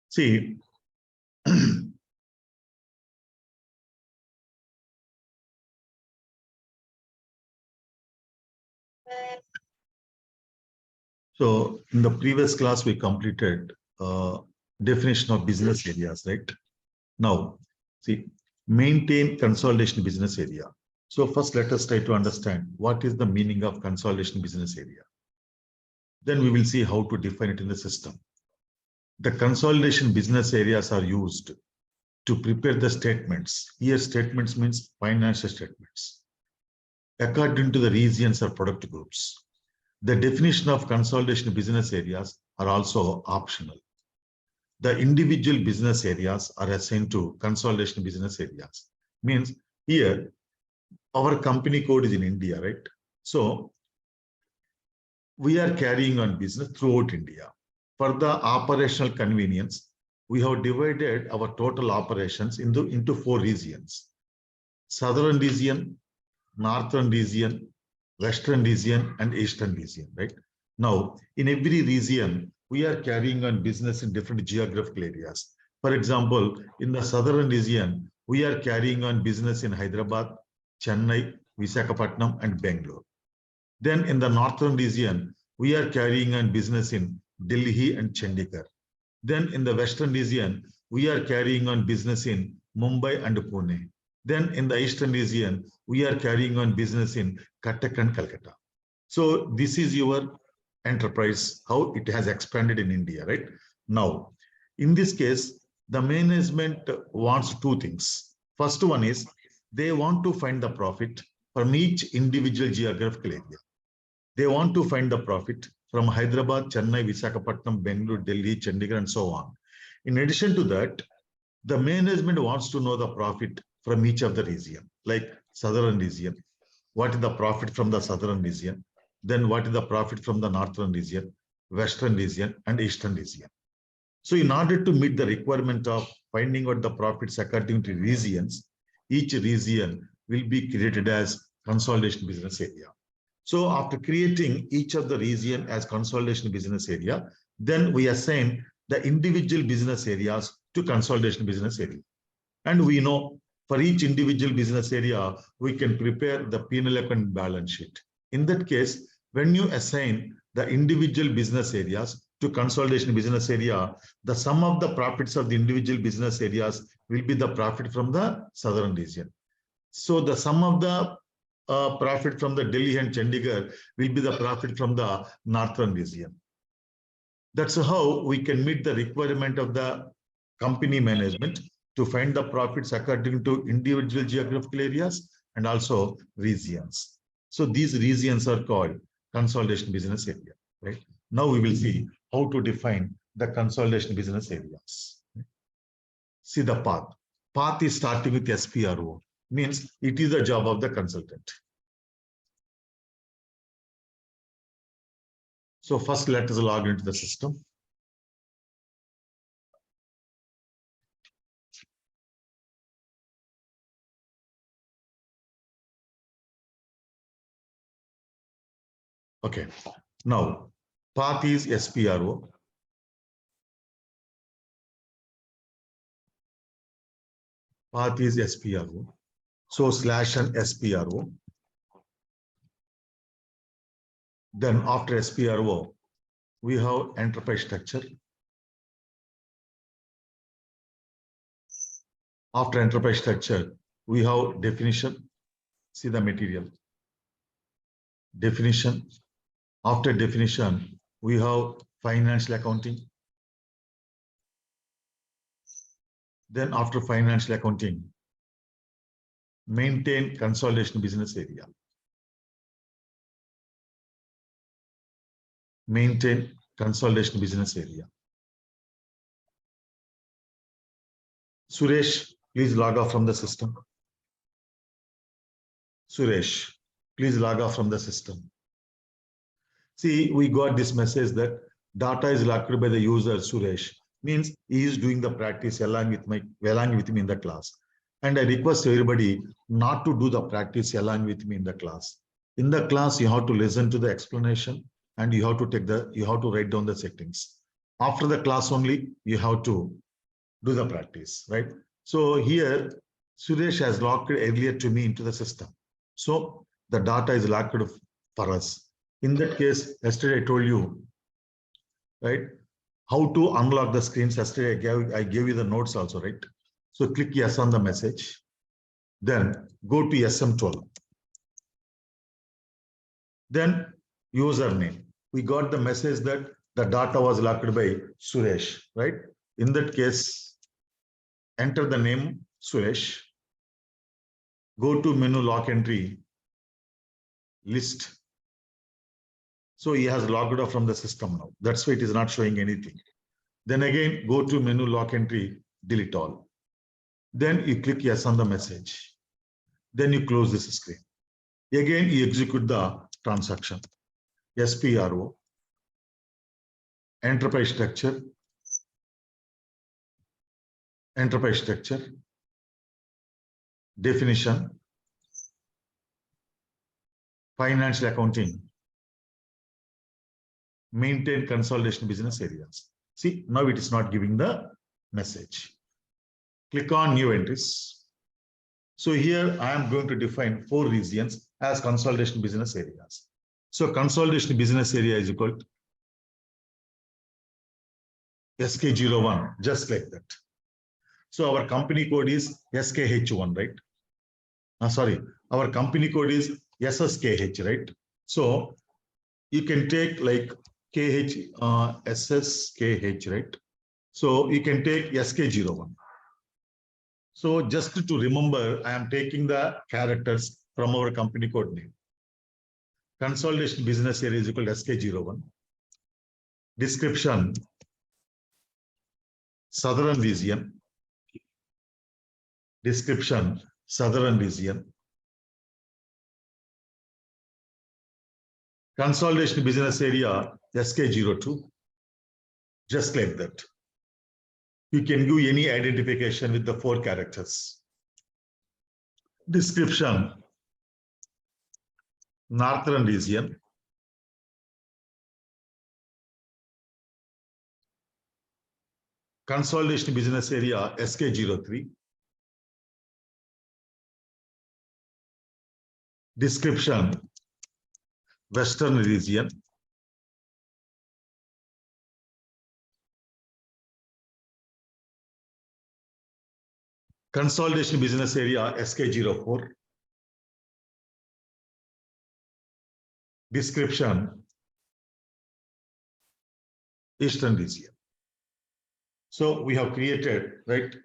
See, so in the previous class, we completed definition of business areas, right? Now, see, maintain consolidation business area. So first, let us try to understand what is the meaning of consolidation business area. Then we will see how to define it in the system. The consolidation business areas are used to prepare the statements. Here, statements means financial statements according to the regions or product groups. The definition of consolidation business areas are also optional. The individual business areas are assigned to consolidation business areas. Means here, our company code is in India, right? So we are carrying on business throughout India. For the operational convenience, we have divided our total operations into 4 regions: Southern region, Northern region, Western region, and Eastern region, right? Now, in every region, we are carrying on business in different geographical areas. For example, in the Southern region, we are carrying on business in Hyderabad, Chennai, Visakhapatnam, and Bangalore. Then in the Northern region, we are carrying on business in Delhi and Chandigarh. Then in the Western region, we are carrying on business in Mumbai and Pune. Then in the Eastern region, we are carrying on business in Cuttack and Calcutta. So this is your enterprise, how it has expanded in India, right? Now, in this case, the management wants 2 things. First one is they want to find the profit from each individual geographical area. They want to find the profit from Hyderabad, Chennai, Visakhapatnam, Bangalore, Delhi, Chandigarh, and so on. In addition to that, the management wants to know the profit from each of the region, like Southern region. What is the profit from the Southern region? Then what is the profit from the Northern region, Western region, and Eastern region? So in order to meet the requirement of finding out the profits according to regions, each region will be created as consolidation business area. So after creating each of the region as consolidation business area, then we assign the individual business areas to consolidation business area. And we know for each individual business area, we can prepare the P&L account balance sheet. In that case, when you assign the individual business areas to consolidation business area, the sum of the profits of the individual business areas will be the profit from the Southern region. So the sum of the profit from the Delhi and Chandigarh will be the profit from the Northern region. That's how we can meet the requirement of the company management to find the profits according to individual geographical areas and also regions. So these regions are called consolidation business area, right? Now we will see how to define the consolidation business areas. See the path. Path is starting with SPRO, means it is the job of the consultant. So first let us log into the system. Okay, now path is SPRO. Path is SPRO. So slash and SPRO. Then after SPRO, we have enterprise structure. After enterprise structure, we have definition. See the material. Definition. After definition, we have financial accounting. Then after financial accounting, maintain consolidation business area. Maintain consolidation business area. Suresh, please log off from the system. Suresh, please log off from the system. See, we got this message that data is locked by the user Suresh. Means he is doing the practice along with me in the class. And I request everybody not to do the practice along with me in the class. In the class, you have to listen to the explanation and you have to write down the settings. After the class only, you have to do the practice, right? So here, Suresh has logged earlier to me into the system. So the data is locked for us. In that case, yesterday I told you, right, how to unlock the screens. Yesterday I gave you the notes also, right? So click yes on the message. Then go to SM12. Then username. We got the message that the data was locked by Suresh, right? In that case, enter the name Suresh. Go to menu lock entry, list. So he has logged off from the system now. That's why it is not showing anything. Then again, go to menu lock entry, delete all. Then you click yes on the message. Then you close this screen. Again, you execute the transaction. SPRO, enterprise structure, definition, financial accounting, maintain consolidation business areas. See, now it is not giving the message. Click on new entries. So here I am going to define 4 regions as consolidation business areas. So consolidation business area is equal to SK01, just like that. So our company code is SKH1, right? Sorry, our company code is SSKH, right? So you can take like KH, SSKH, right? So you can take SK01. So just to remember, I am taking the characters from our company code name. Consolidation business area is equal to SK01. Description, Southern region. Description, Southern region. Consolidation business area, SK02. Just like that. You can do any identification with the 4 characters. Description, Northern region. Consolidation business area, SK03. Description, Western region. Consolidation business area, SK04. Description, Eastern region. So we have created, right,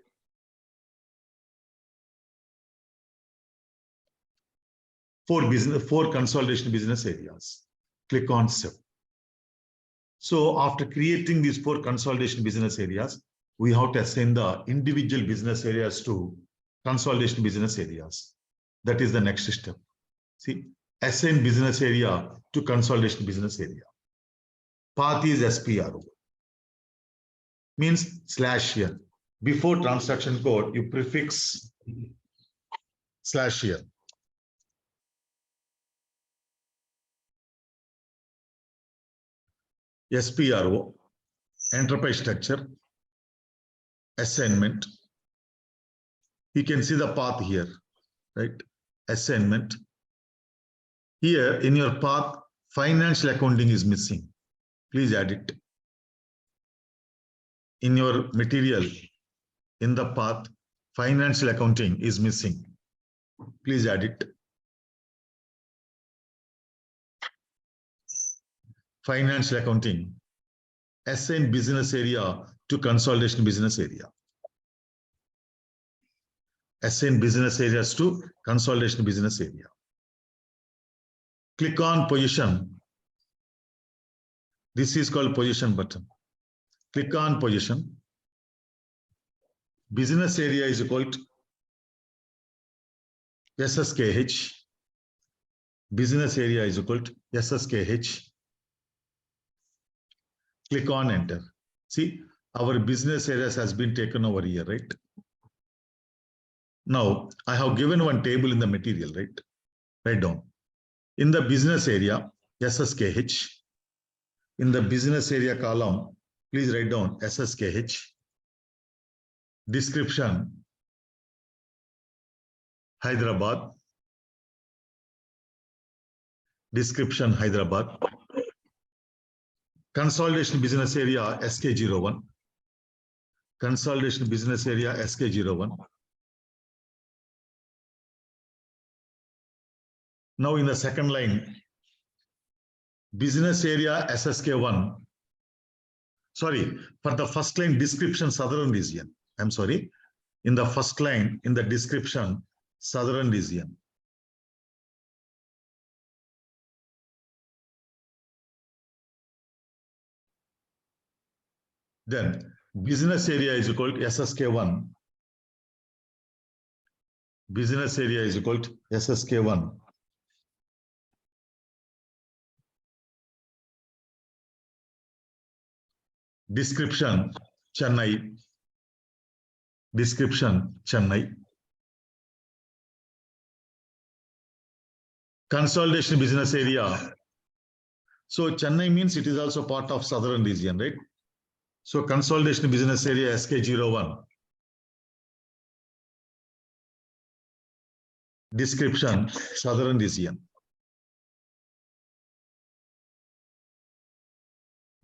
4 consolidation business areas. Click on Save. So after creating these 4 consolidation business areas, we have to assign the individual business areas to consolidation business areas. That is the next step. See, assign business area to consolidation business area. Path is SPRO. Means slash here. Before transaction code, you prefix slash here. SPRO, enterprise structure, assignment. You can see the path here, right? Assignment. Here in your path, financial accounting is missing. Please add it. In your material, in the path, financial accounting is missing. Please add it. Financial accounting. Assign business area to consolidation business area. Assign business areas to consolidation business area. Click on position. This is called position button. Click on position. Business area is equal to SSKH. Business area is equal to SSKH. Click on enter. See, our business areas has been taken over here, right? Now, I have given one table in the material, right? Write down. In the business area, SSKH. In the business area column, please write down SSKH. Description, Hyderabad. Description, Hyderabad. Consolidation business area, SK01. Consolidation business area, SK01. Now in the second line, business area SSK1. Sorry, for the first line description, Southern region. I'm sorry. In the first line, in the description, Southern region. Then business area is equal to SSK1. Business area is equal to SSK1. Description, Chennai. Description, Chennai. Consolidation business area. So Chennai means it is also part of Southern region, right? So consolidation business area SK01. Description, Southern region.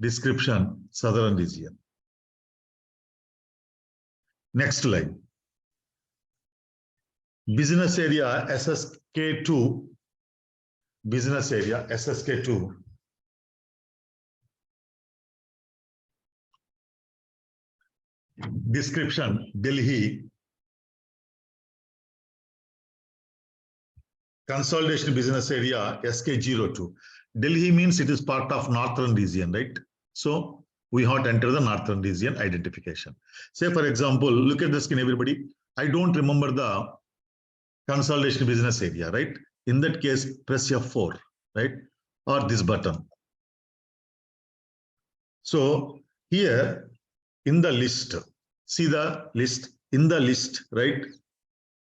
Description, Southern region. Next line. Business area SSK2. Business area SSK2. Description, Delhi. Consolidation business area SK02. Delhi means it is part of Northern region, right? So we have to enter the Northern region identification. Say, for example, look at the screen, everybody. I don't remember the consolidation business area, right? In that case, press F4, right? Or this button. So here in the list, see the list, in the list, right?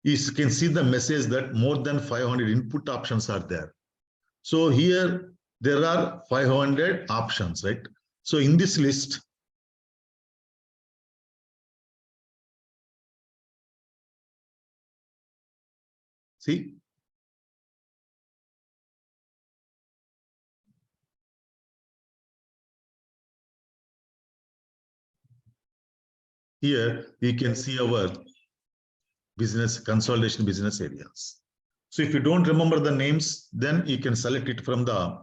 You can see the message that more than 500 input options are there. So here there are 500 options, right? So in this list, see, here you can see our business consolidation business areas. So if you don't remember the names, then you can select it from the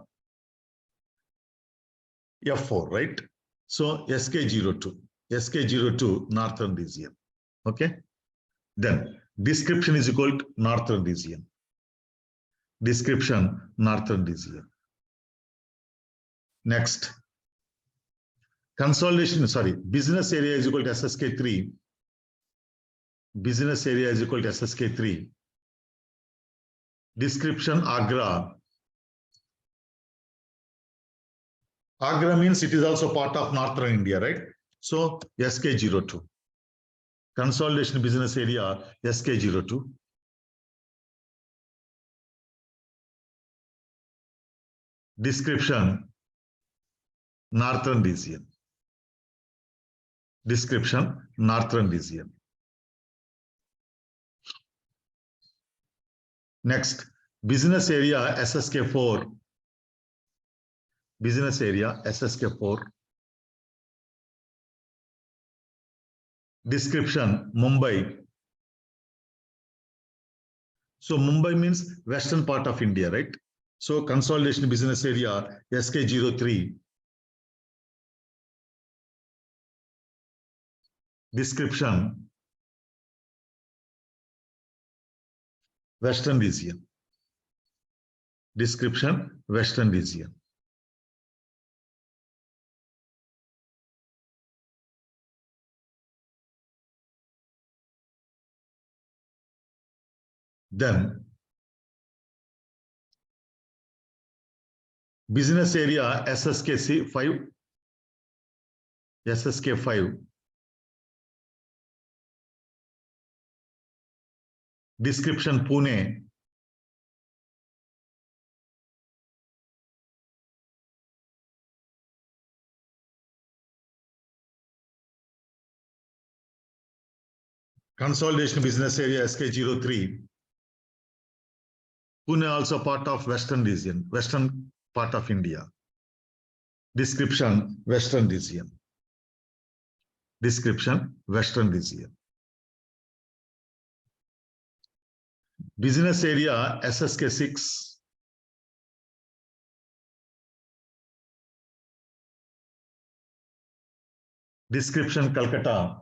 F4, right? So SK02 Northern region. Okay. Then description is equal to Northern region. Description, Northern region. Next. Consolidation, sorry, business area is equal to SSK3. Business area is equal to SSK3. Description, Agra. Agra means it is also part of Northern India, right? So SK02. Consolidation business area, SK02. Description, Northern region. Description, Northern region. Next, business area SSK4. Business area SSK4. Description, Mumbai. So Mumbai means western part of India, right? So consolidation business area SK03. Description, western region. Description, western region. Then business area SSK5. SSK5. Description Pune. Consolidation business area SK03. Pune also part of Western region, Western part of India. Description Western region. Description Western region. Business area SSK6. Description Calcutta.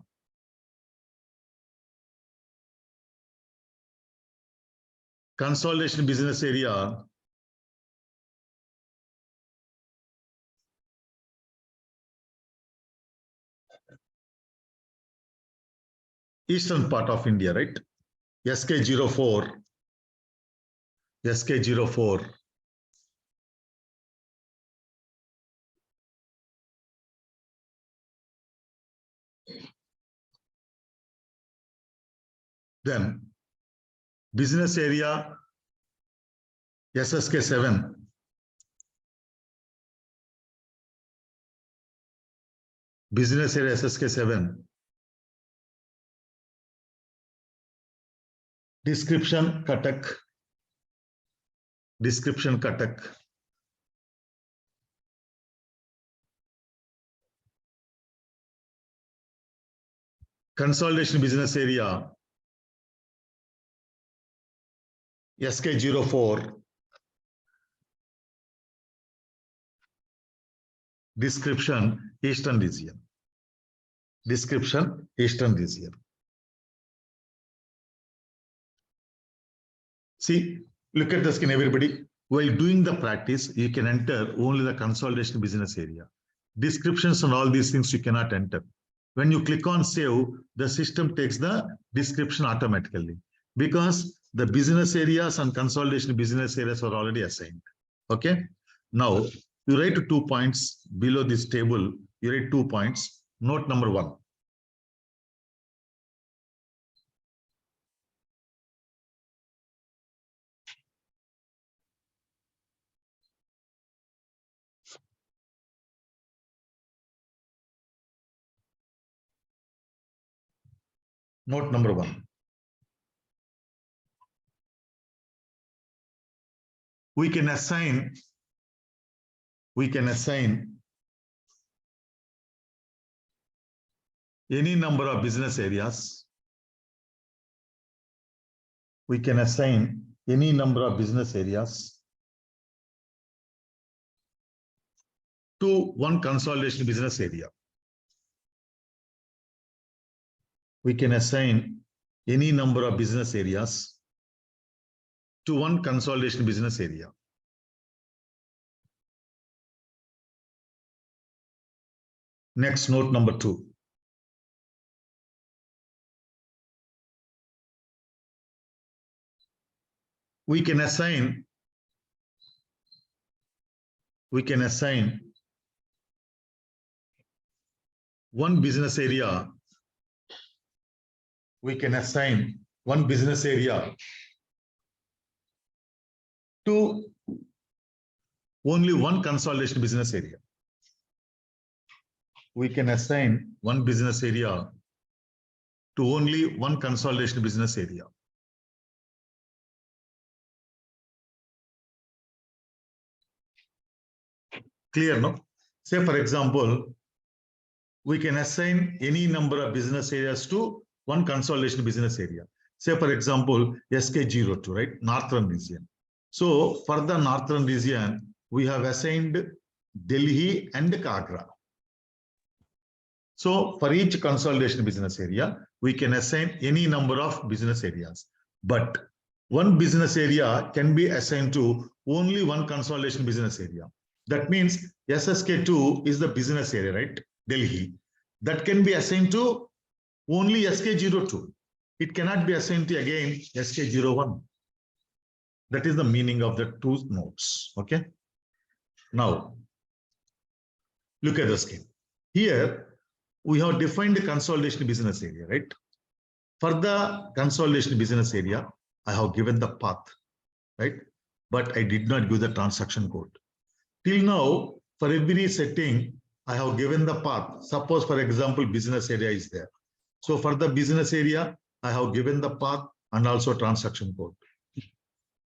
Consolidation business area eastern part of India, right? SK04. SK04. Then business area SSK7. Business area SSK7. Description Cuttack. Description Cuttack. Consolidation business area SK04. Description Eastern region. Description Eastern region. See, look at the screen, everybody. While doing the practice, you can enter only the consolidation business area. Descriptions and all these things you cannot enter. When you click on save, the system takes the description automatically because the business areas and consolidation business areas are already assigned. Okay. Now you write 2 points below this table. You write 2 points. Note number 1. Note number 1. We can assign any number of business areas. We can assign any number of business areas to one consolidation business area. We can assign any number of business areas to one consolidation business area. Next, note number 2. We can assign one business area. We can assign one business area to only one consolidation business area. We can assign one business area to only one consolidation business area. Clear, no? Say, for example, we can assign any number of business areas to one consolidation business area. Say, for example, SK02, right? Northern region. So, for the northern region, we have assigned Delhi and Agra. So, for each consolidation business area, we can assign any number of business areas. But one business area can be assigned to only one consolidation business area. That means SSK2 is the business area, right? Delhi. That can be assigned to only SK02. It cannot be assigned to again SK01. That is the meaning of the 2 notes. Okay. Now, look at the scheme. Here, we have defined the consolidation business area, right? For the consolidation business area, I have given the path, right? But I did not give the transaction code. Till now, for every setting, I have given the path. Suppose, for example, business area is there. So for the business area, I have given the path and also transaction code.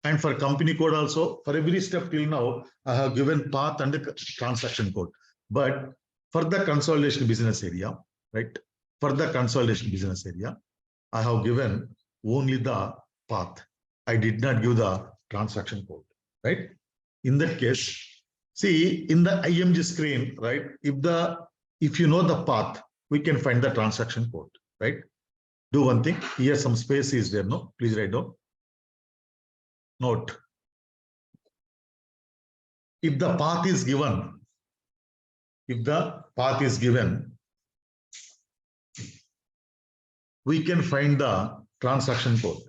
And for company code also, for every step till now, I have given path and the transaction code. But for the consolidation business area, right? For the consolidation business area, I have given only the path. I did not give the transaction code, right? In that case, see in the IMG screen, right? If you know the path, we can find the transaction code, right? Do one thing. Here some space is there, no? Please write down. Note. If the path is given, we can find the transaction code.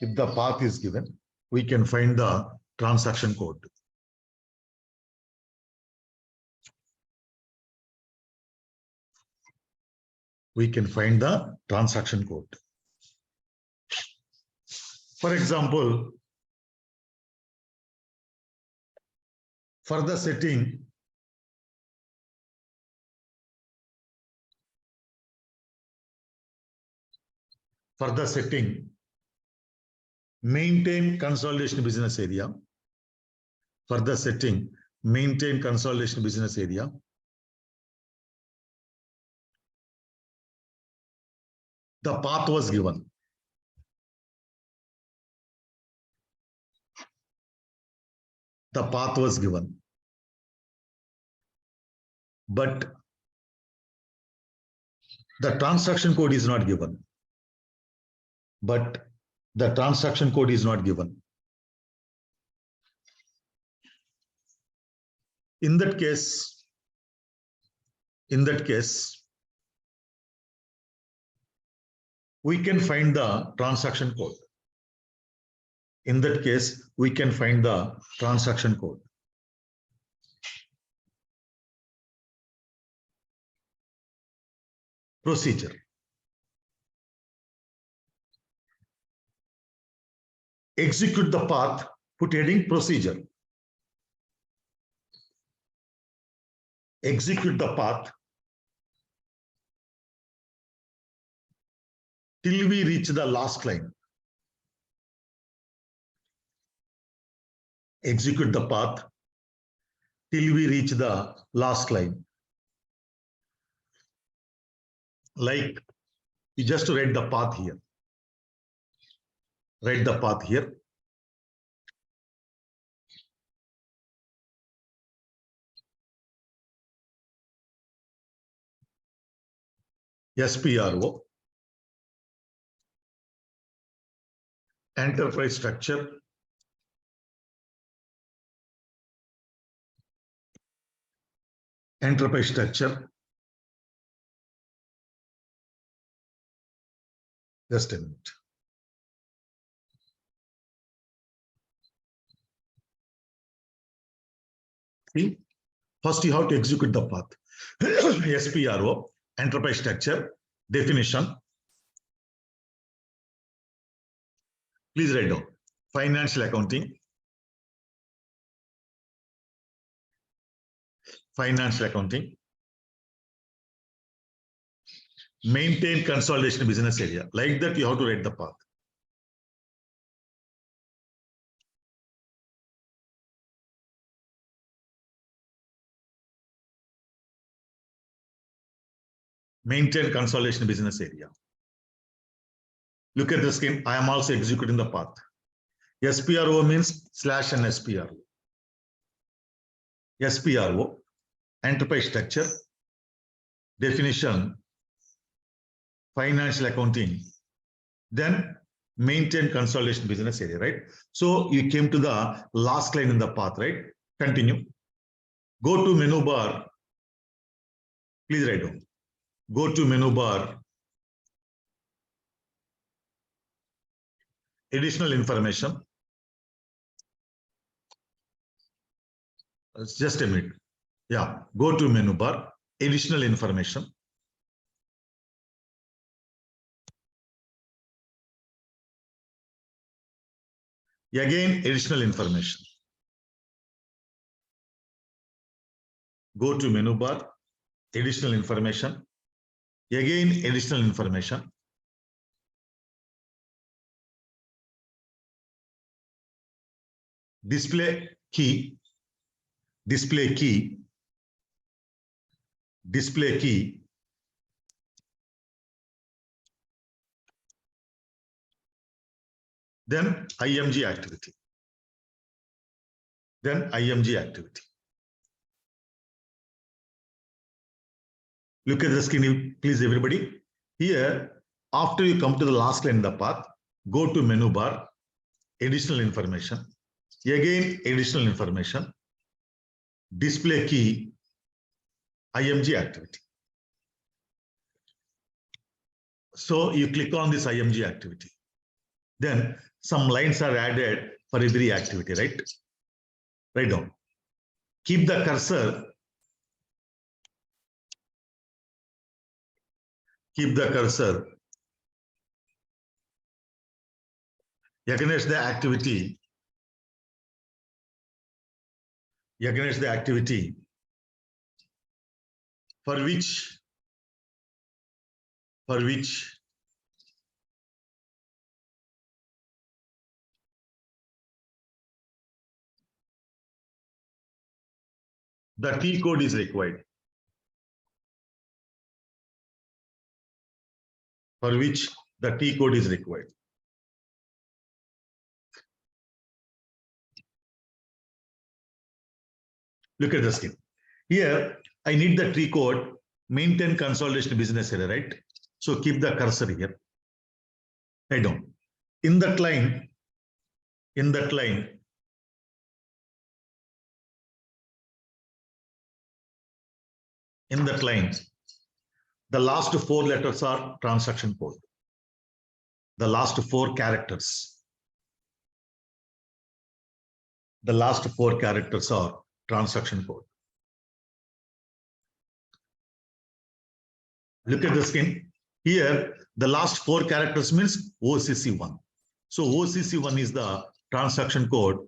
If the path is given, we can find the transaction code. We can find the transaction code. For example, for the setting, maintain consolidation business area. For the setting, maintain consolidation business area. The path was given. The path was given. But the transaction code is not given. But the transaction code is not given. In that case, we can find the transaction code. In that case, we can find the transaction code. Procedure. Execute the path, put heading procedure. Execute the path till we reach the last line. Execute the path till we reach the last line. Like, you just write the path here. Write the path here. SPRO. Enterprise structure. Enterprise structure. Just a minute. See, first you have to execute the path. SPRO, enterprise structure, definition. Please write down. Financial accounting. Financial accounting. Maintain consolidation business area. Like that, you have to write the path. Maintain consolidation business area. Look at the screen. I am also executing the path. SPRO means slash and SPRO. SPRO, enterprise structure, definition, financial accounting, then maintain consolidation business area, right? So you came to the last line in the path, right? Continue. Go to menu bar. Please write down. Go to menu bar. Additional information. Just a minute. Yeah, go to menu bar. Additional information. Again, additional information. Go to menu bar, additional information. Again, additional information. Display key, display key, display key. Then IMG activity. Then IMG activity. Look at the screen, please, everybody. Here, after you come to the last line in the path, go to menu bar, additional information. Again, additional information. Display key, IMG activity. So you click on this IMG activity. Then some lines are added for every activity, right? Write down. Keep the cursor. Keep the cursor against the activity. Against the activity for which the T code is required. For which the T code is required. Look at the screen. Here, I need the T code, maintain consolidation business area, right? So keep the cursor here. Write down. In that line, the last 4 letters are transaction code. The last 4 characters. The last 4 characters are transaction code. Look at the screen. Here, the last 4 characters means OCC1. So OCC1 is the transaction code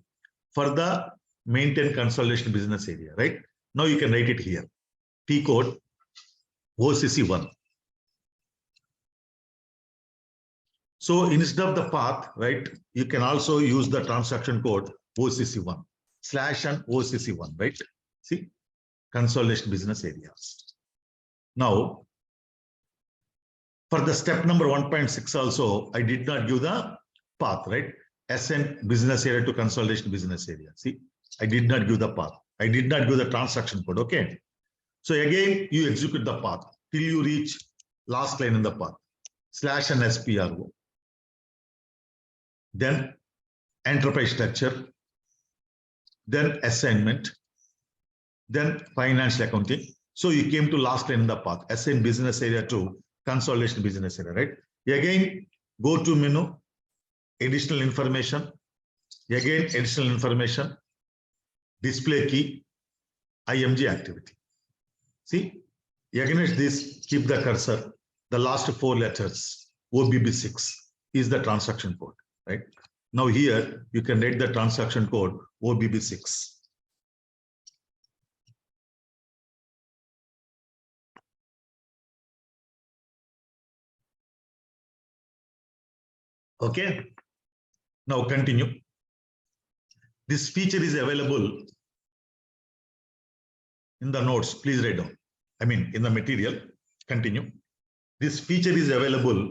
for the maintain consolidation business area, right? Now you can write it here. T code OCC1. So instead of the path, right, you can also use the transaction code OCC1 / and OCC1, right? See, consolidation business areas. Now, for the step number 1.6 also, I did not give the path, right? Ascend business area to consolidation business area. See, I did not give the path. I did not give the transaction code, okay? So again, you execute the path till you reach last line in the path, / and SPRO. Then enterprise structure, then assignment, then financial accounting. So you came to last line in the path, assign business area to consolidation business area, right? Again, go to menu, additional information, again, additional information, display key, IMG activity. See, against this, keep the cursor. The last 4 letters, OBB6 is the transaction code, right? Now here, you can write the transaction code OBB6. Okay. Now continue. This feature is available in the notes. Please write down. I mean, in the material. Continue. This feature is available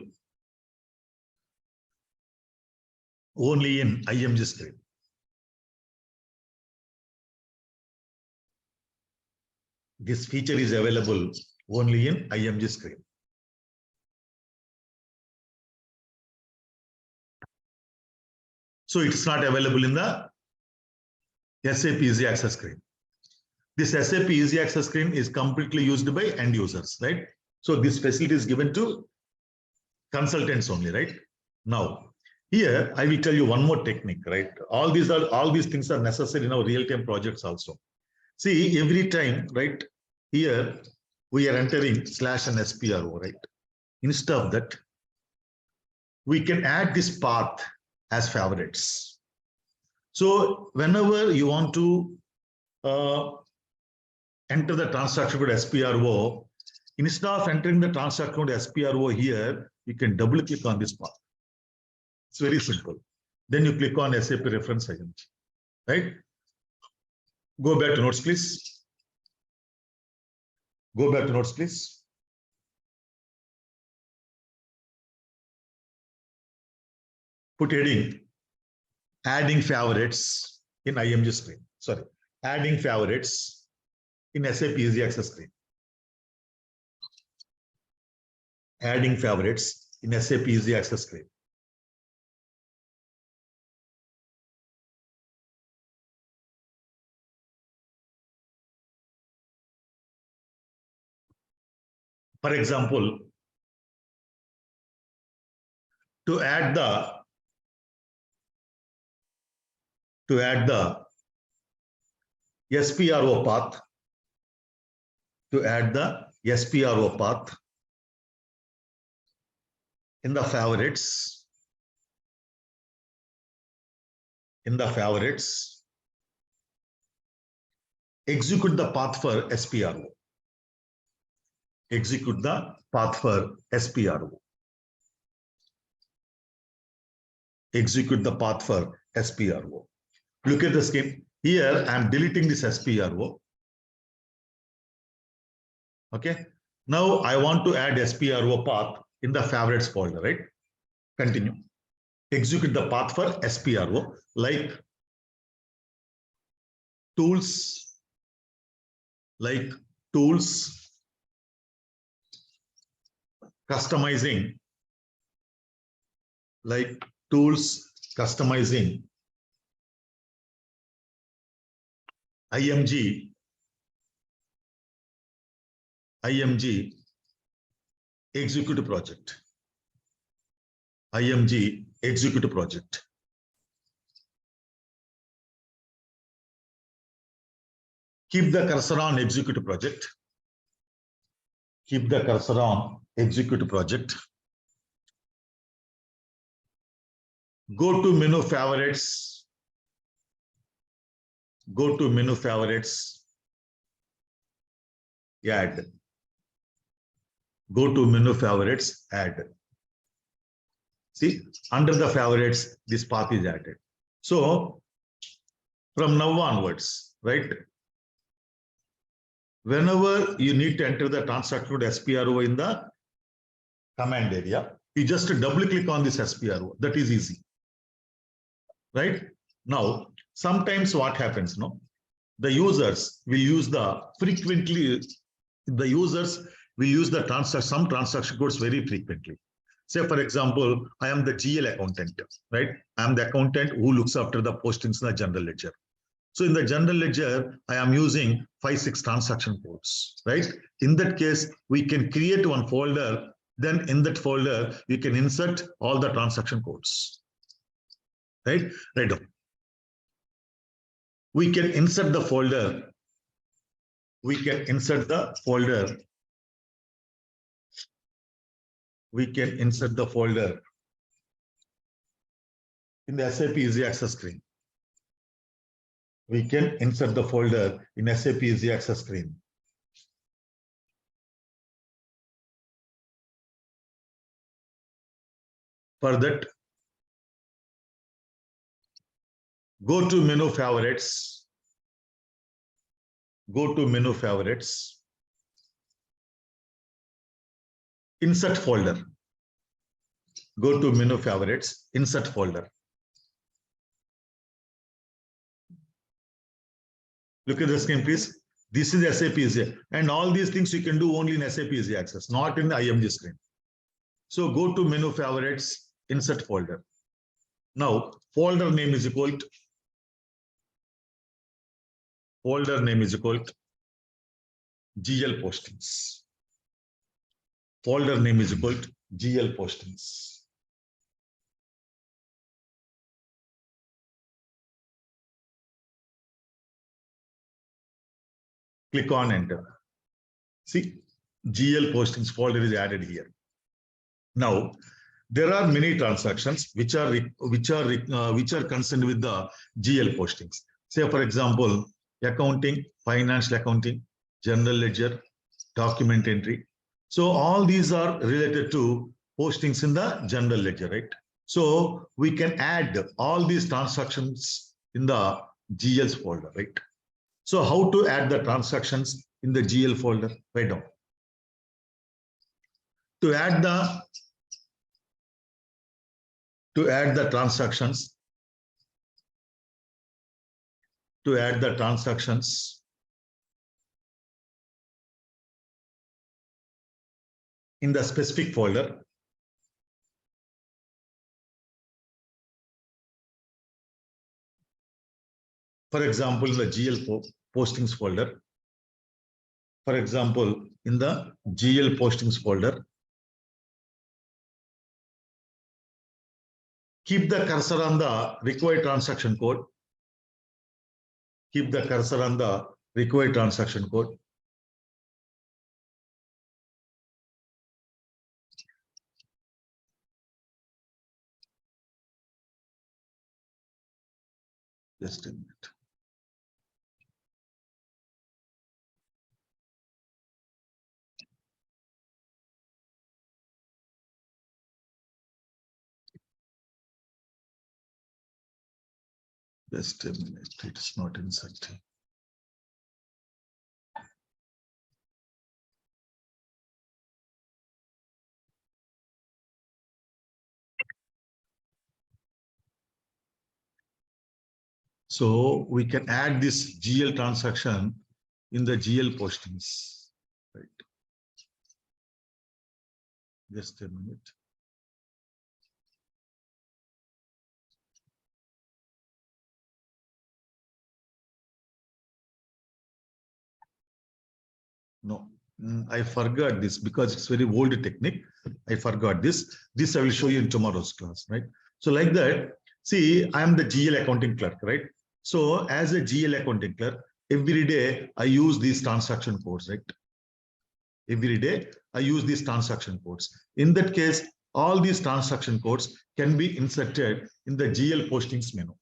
only in IMG script. This feature is available only in IMG script. So it's not available in the SAP Easy Access screen. This SAP Easy Access screen is completely used by end users, right? So this facility is given to consultants only, right? Now, here I will tell you one more technique, right? All these things are necessary in our real-time projects also. See, every time, right? Here we are entering / and SPRO, right? Instead of that, we can add this path as favorites. So whenever you want to enter the transaction code SPRO, instead of entering the transaction code SPRO here, you can double click on this path. It's very simple. Then you click on SAP reference IMG, right? Go back to notes, please. Go back to notes, please. Put heading, adding favorites in IMG screen. Sorry, adding favorites in SAP Easy Access screen. Adding favorites in SAP Easy Access screen. For example, to add the SPRO path, in the favorites, execute the path for SPRO. Execute the path for SPRO. Execute the path for SPRO. Look at the scheme. Here, I'm deleting this SPRO. Okay. Now, I want to add SPRO path in the favorites folder, right? Continue. Execute the path for SPRO, like tools, customizing, IMG execute project. IMG execute project. Keep the cursor on execute project. Keep the cursor on execute project. Go to menu favorites. Go to menu favorites. Add. Go to menu favorites, add. See, under the favorites, this path is added. So from now onwards, right? Whenever you need to enter the transaction code SPRO in the command area, you just double click on this SPRO. That is easy. Right? Now, sometimes what happens, no? The users will use some transaction codes very frequently. Say, for example, I am the GL accountant, right? I am the accountant who looks after the postings in the general ledger. So in the general ledger, I am using 5-6 transaction codes, right? In that case, we can create one folder. Then in that folder, we can insert all the transaction codes, right? Right. We can insert the folder. We can insert the folder in the SAP Easy Access screen. We can insert the folder in SAP Easy Access screen. For that, go to menu favorites. Go to menu favorites. Insert folder. Go to menu favorites, insert folder. Look at the screen, please. This is SAP Easy. And all these things you can do only in SAP Easy Access, not in the IMG screen. So go to menu favorites, insert folder. Now, folder name is equal to GL postings. Folder name is equal to GL postings. Click on enter. See, GL postings folder is added here. Now, there are many transactions which are concerned with the GL postings. Say, for example, accounting, financial accounting, general ledger, document entry. So all these are related to postings in the general ledger, right? So we can add all these transactions in the GL's folder, right? So how to add the transactions in the GL folder? Write down. To add the transactions, in the specific folder, for example, in the GL postings folder, for example, in the GL postings folder, keep the cursor on the required transaction code. Keep the cursor on the required transaction code. Just a minute. Just a minute. It's not inserting. So we can add this GL transaction in the GL postings, right? Just a minute. No, I forgot this because it's very old technique. I forgot this. This I will show you in tomorrow's class, right? So like that, see, I am the GL accounting clerk, right? So as a GL accounting clerk, every day I use these transaction codes, right? Every day I use these transaction codes. In that case, all these transaction codes can be inserted in the GL postings menu.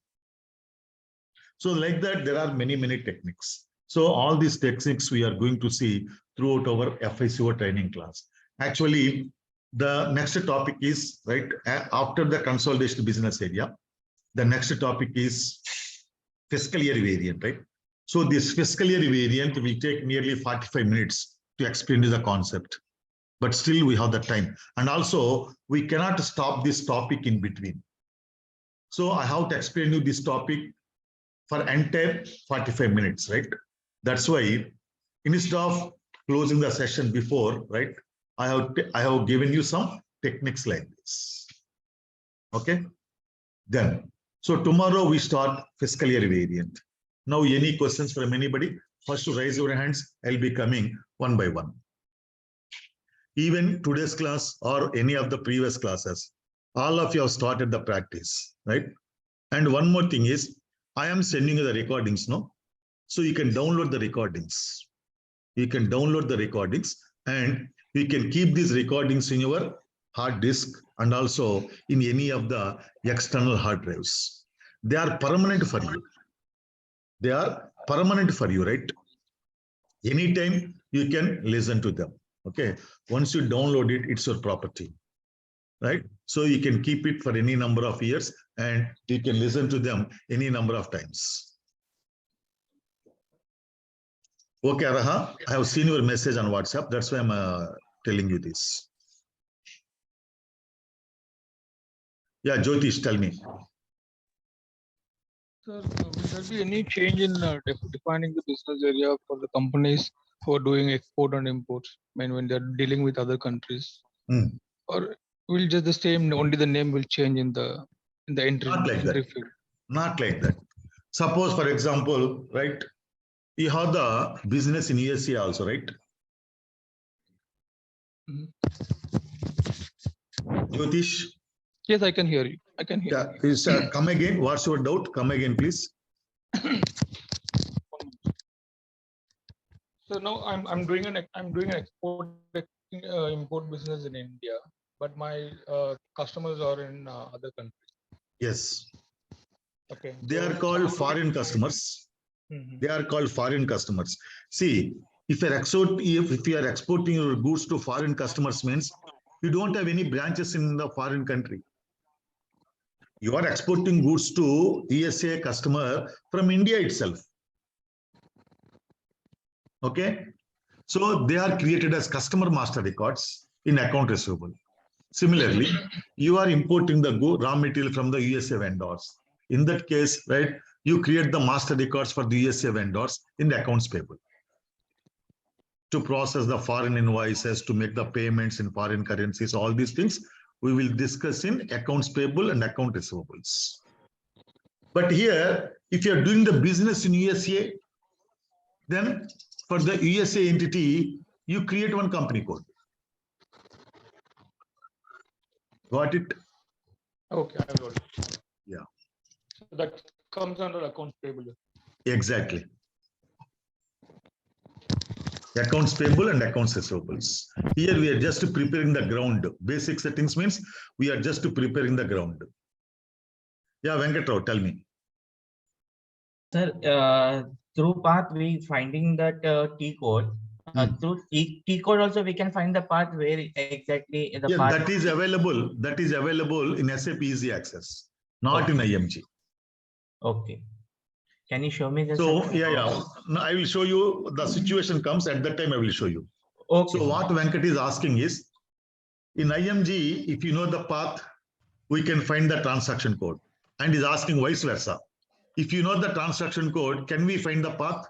So like that, there are many techniques. So all these techniques we are going to see throughout our FICO training class. Actually, the next topic is, right, after the consolidation business area, the next topic is fiscal year variant, right? So this fiscal year variant will take nearly 45 minutes to explain the concept, but still we have the time. And also we cannot stop this topic in between. So I have to explain you this topic for entire 45 minutes, right? That's why instead of closing the session before, right, I have given you some techniques like this. Okay, then so tomorrow we start fiscal year variant. Now any questions from anybody? First to raise your hands. I'll be coming one by one. Even today's class or any of the previous classes, all of you have started the practice, right? And one more thing is, I am sending you the recordings, no? So you can download the recordings. You can download the recordings and you can keep these recordings in your hard disk and also in any of the external hard drives. They are permanent for you. They are permanent for you, right? Anytime you can listen to them. Okay. Once you download it, it's your property, right? So you can keep it for any number of years and you can listen to them any number of times. Okay, Araha, I have seen your message on WhatsApp. That's why I'm telling you this. Yeah, Jyotish, tell me. Sir, will there be any change in defining the business area for the companies who are doing export and imports when they're dealing with other countries? Or will just the same, only the name will change in the entry? Not like that. Field? Not like that. Suppose, for example, right, you have the business in USA also, right? Jyotish? Yes, I can hear you. I can hear you. Please come again. What's your doubt? Come again, please. So now I'm doing an export import business in India. but my customers are in other countries. Yes. Okay. They are called foreign customers. They are called foreign customers. See, if you are exporting your goods to foreign customers means you don't have any branches in the foreign country. You are exporting goods to USA customer from India itself. Okay. So they are created as customer master records in account receivable. Similarly, you are importing the raw material from the USA vendors. In that case, right, you create the master records for the USA vendors in the accounts payable. To process the foreign invoices, to make the payments in foreign currencies, all these things we will discuss in accounts payable and account receivables. But here, if you are doing the business in USA, then for the USA entity, you create one company code. Got it? Okay, I got it. Yeah. So that comes under accounts payable. Exactly. Accounts payable and accounts receivables. Here we are just preparing the ground. Basic settings means we are just preparing the ground. Yeah, Venkatrao, tell me. Sir, through path we finding that T code. Through T code also we can find the path where exactly the path. That is available. That is available in SAP Easy Access, not in IMG. Okay. Can you show me this? So yeah. No, I will show you. The situation comes at that time. I will show you. Okay. So what Venkat is asking is, in IMG, if you know the path, we can find the transaction code, and is asking vice versa. If you know the transaction code, can we find the path?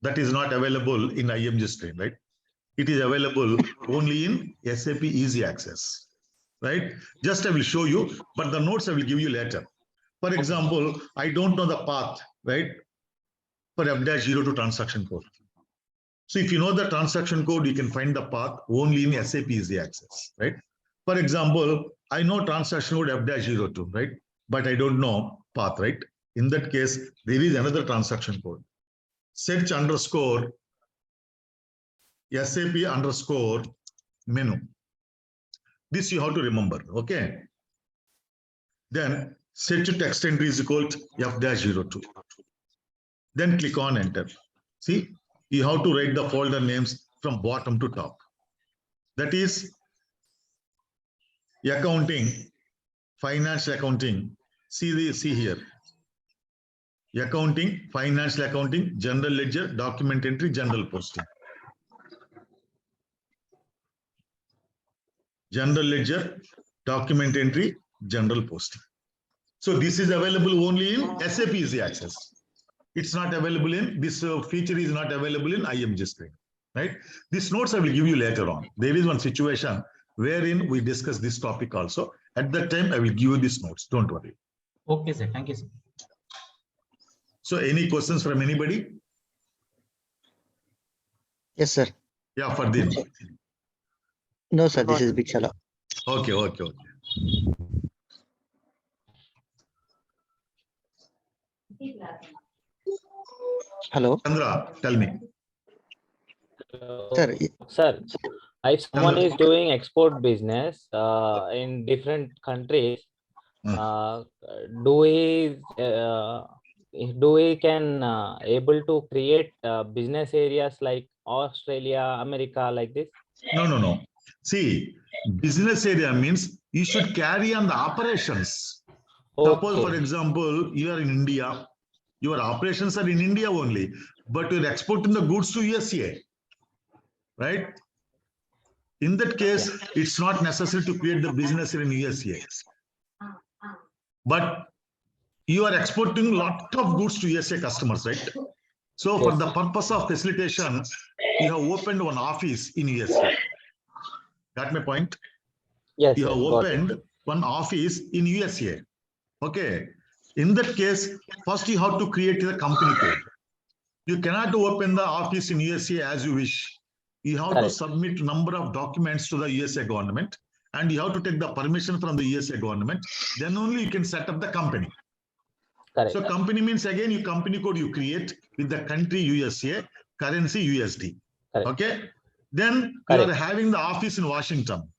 That is not available in IMG stream, right? It is available only in SAP Easy Access, right? Just I will show you, but the notes I will give you later. For example, I don't know the path, right? For F-02 transaction code. So if you know the transaction code, you can find the path only in SAP Easy Access, right? For example, I know transaction code F-02, right? But I don't know path, right? In that case, there is another transaction code. Search underscore SAP underscore menu. This you have to remember, okay? Then set to text entry is equal to F-02. Then click on enter. See, you have to write the folder names from bottom to top. That is accounting, financial accounting. See here. Accounting, financial accounting, general ledger, document entry, general posting. General ledger, document entry, general posting. So this is available only in SAP Easy Access. It's not available in, this feature is not available in IMG screen, right? These notes I will give you later on. There is one situation wherein we discuss this topic also. At that time, I will give you these notes. Don't worry. Okay, sir. Thank you, sir. So any questions from anybody? Yes, sir. Yeah, Fardeen. No, sir. This is Bichala. Okay. Hello, Chandra, tell me. sir. Sir, if someone is doing export business in different countries, do we can able to create business areas like Australia, America, like this? No. See, business area means you should carry on the operations. Suppose, for example, you are in India, your operations are in India only, but you're exporting the goods to USA, right? In that case, it's not necessary to create the business in USA. But you are exporting a lot of goods to USA customers, right? So for the purpose of facilitation, you have opened one office in USA. Got my point? Yes. You have opened one office in USA. Okay. In that case, first you have to create the company code. You cannot open the office in USA as you wish. You have to submit number of documents to the USA government, and you have to take the permission from the USA government. Then only you can set up the company. Correct. So company means again, your company code you create with the country USA, currency USD. Correct. Okay. Then you are having the office in Washington.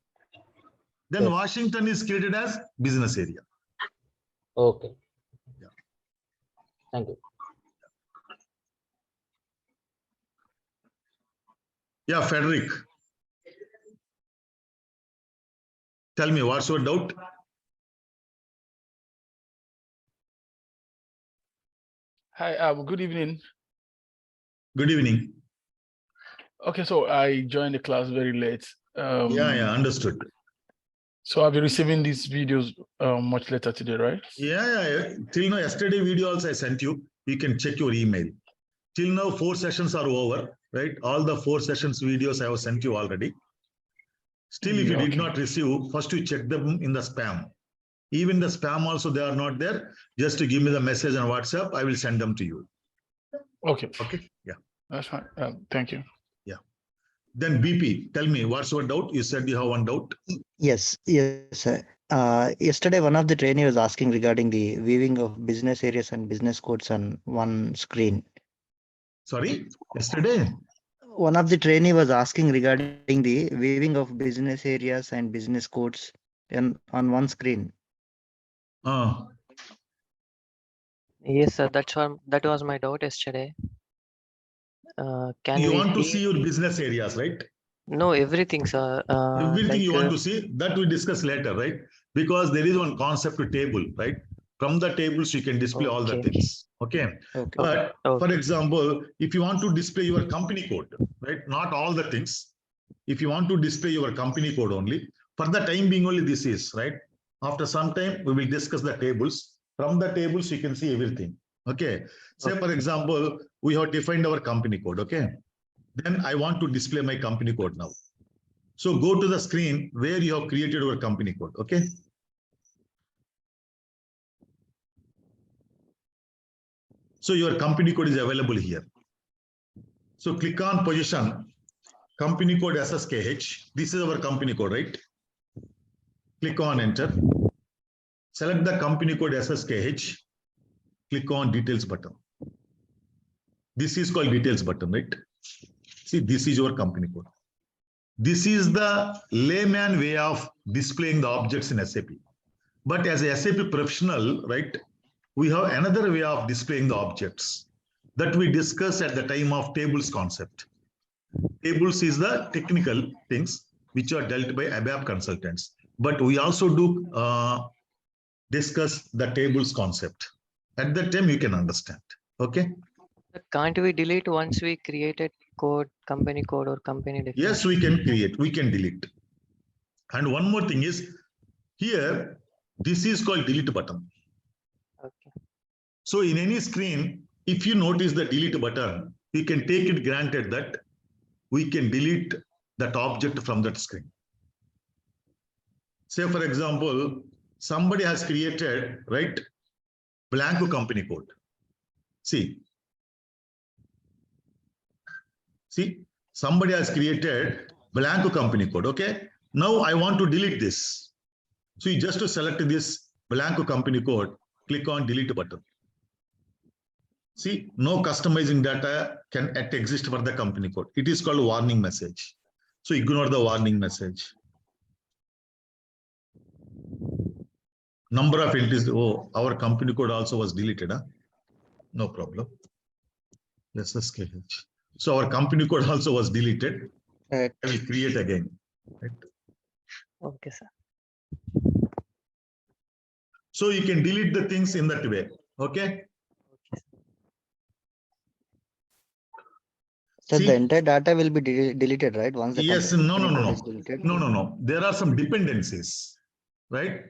Then Yes. Washington is created as business area. Okay. Yeah. Thank you. Yeah, Frederick. Tell me, what's your doubt? Hi, good evening. Good evening. Okay, so I joined the class very late. Yeah, understood. So I'll be receiving these videos much later today, right? Yeah. Till now, yesterday video also I sent you. You can check your email. Till now, 4 sessions are over, right? All the 4 sessions videos I have sent you already. Still, if you did Okay. not receive, first you check them in the spam. Even the spam also, they are not there. Just to give me the message on WhatsApp, I will send them to you. Okay, Okay. Yeah. that's fine. Thank you. Then BP, tell me, what's your doubt? You said you have one doubt. Yes, sir. Yesterday, one of the trainee was asking regarding the viewing of business areas and business codes on one screen. Sorry, yesterday. One of the trainee was asking regarding the viewing of business areas and business codes on one screen. Yes, sir. That was my doubt yesterday. Can You we want to see? see your business areas, right? No, everything, sir. Everything you like, want to see, that we discuss later, right? Because there is one concept to table, right? From the tables, you can display all the Okay. things. Okay. Okay. But for Okay. example, if you want to display your company code, right? Not all the things. If you want to display your company code only, for the time being only this is, right? After some time, we will discuss the tables. From the tables, you can see everything. Okay. Say, for example, we have defined our company code. Okay. Then I want to display my company code now. So go to the screen where you have created your company code. Okay. So your company code is available here. So click on position, company code SSKH. This is our company code, right? Click on enter. Select the company code SSKH. Click on details button. This is called details button, right? See, this is your company code. This is the layman way of displaying the objects in SAP. But as a SAP professional, right, we have another way of displaying the objects that we discussed at the time of tables concept. Tables is the technical things which are dealt by ABAP consultants. But we also do discuss the tables concept. At that time, you can understand. Okay. Can't we delete once we created code, company code or company definition? Yes, we can create, we can delete. And one more thing is here, this is called delete button. Okay. So in any screen, if you notice the delete button, you can take it granted that we can delete that object from that screen. Say, for example, somebody has created, right, blank company code. See, somebody has created blank company code. Okay. Now I want to delete this. So you just to select this blank company code, click on delete button. See, no customizing data can exist for the company code. It is called warning message. So ignore the warning message. Number of entries. Oh, our company code also was deleted. Huh? No problem. SSKH. So our company code also was deleted. Right. I will create again. Right? Okay, sir. So you can delete the things in that way. Okay. So See, the entire data will be deleted, right? Once the yes, company code is deleted. no. There are some dependencies, right?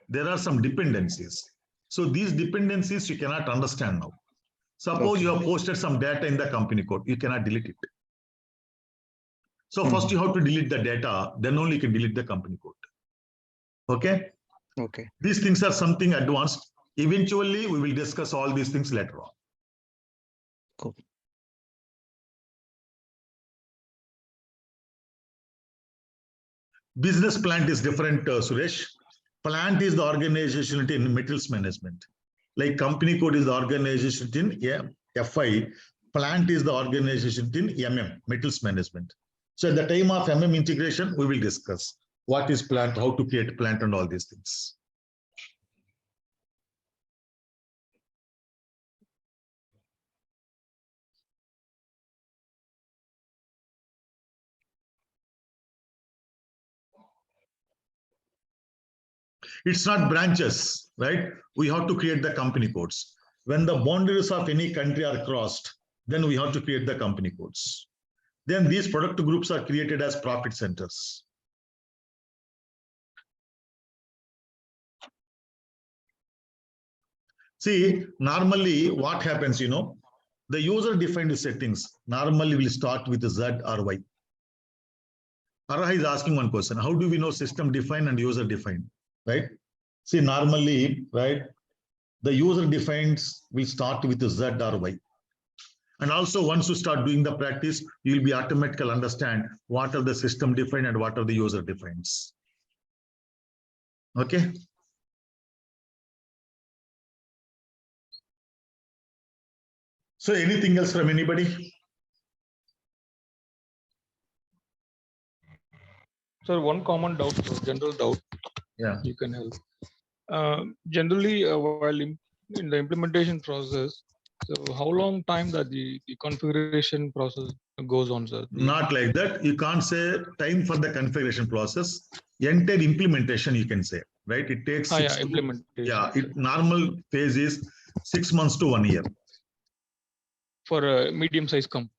There are some dependencies. So these dependencies you cannot understand now. Suppose you have posted some data in the company code, you cannot delete it. So first you have to delete the data, then only you can delete the company code. Okay. Okay. These things are something advanced. Eventually, we will discuss all these things later on. Cool. Business plant is different, Suresh. Plant is the organization in materials management. Like company code is the organization in FI. Plant is the organization in MM, materials management. So at the time of MM integration, we will discuss. what is plant, how to create plant and all these things. It's not branches, right? We have to create the company codes. When the boundaries of any country are crossed, then we have to create the company codes. Then these product groups are created as profit centers. See, normally what happens, the user defined settings normally will start with Z or Y. Araha is asking one question. How do we know system defined and user defined, right? See, normally, right, the user defines will start with Z or Y. And also once you start doing the practice, you'll be automatically understand what are the system defined and what are the user defines. Okay. So anything else from anybody? Sir, one common doubt, general doubt. Yeah. You can help. Generally, while in the implementation process, so how long time that the configuration process goes on, sir? Not like that. You can't say time for the configuration process. Entire implementation, you can say, right? It takes implementation. Normal phase is 6 months to 1 year. For a medium-sized company.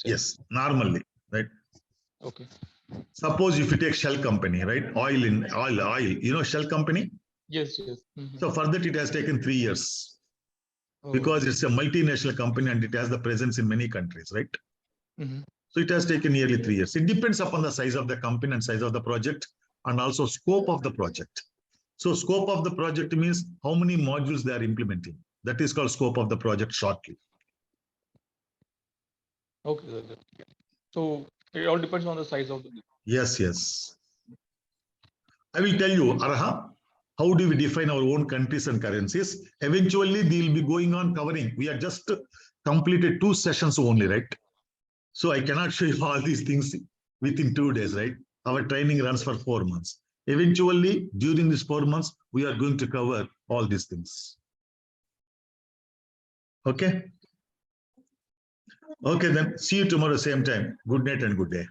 Yes, normally, right? Okay. Suppose if you take Shell company, right? Oil, Shell company? Yes, yes. Mm-hmm. So for that, it has taken 3 years Oh. because it's a multinational company and it has the presence in many countries, right? Mm-hmm. So it has taken nearly 3 years. It depends upon the size of the company and size of the project and also scope of the project. So scope of the project means how many modules they are implementing. That is called scope of the project shortly. Okay. So it all depends on the size of the. Yes, yes. I will tell you, Araha, how do we define our own countries and currencies? Eventually, they will be going on covering. We are just completed 2 sessions only, right? So I cannot show you all these things within 2 days, right? Our training runs for 4 months. Eventually, during these 4 months, we are going to cover all these things. Okay? Okay, then see you tomorrow, same time. Good night and good day.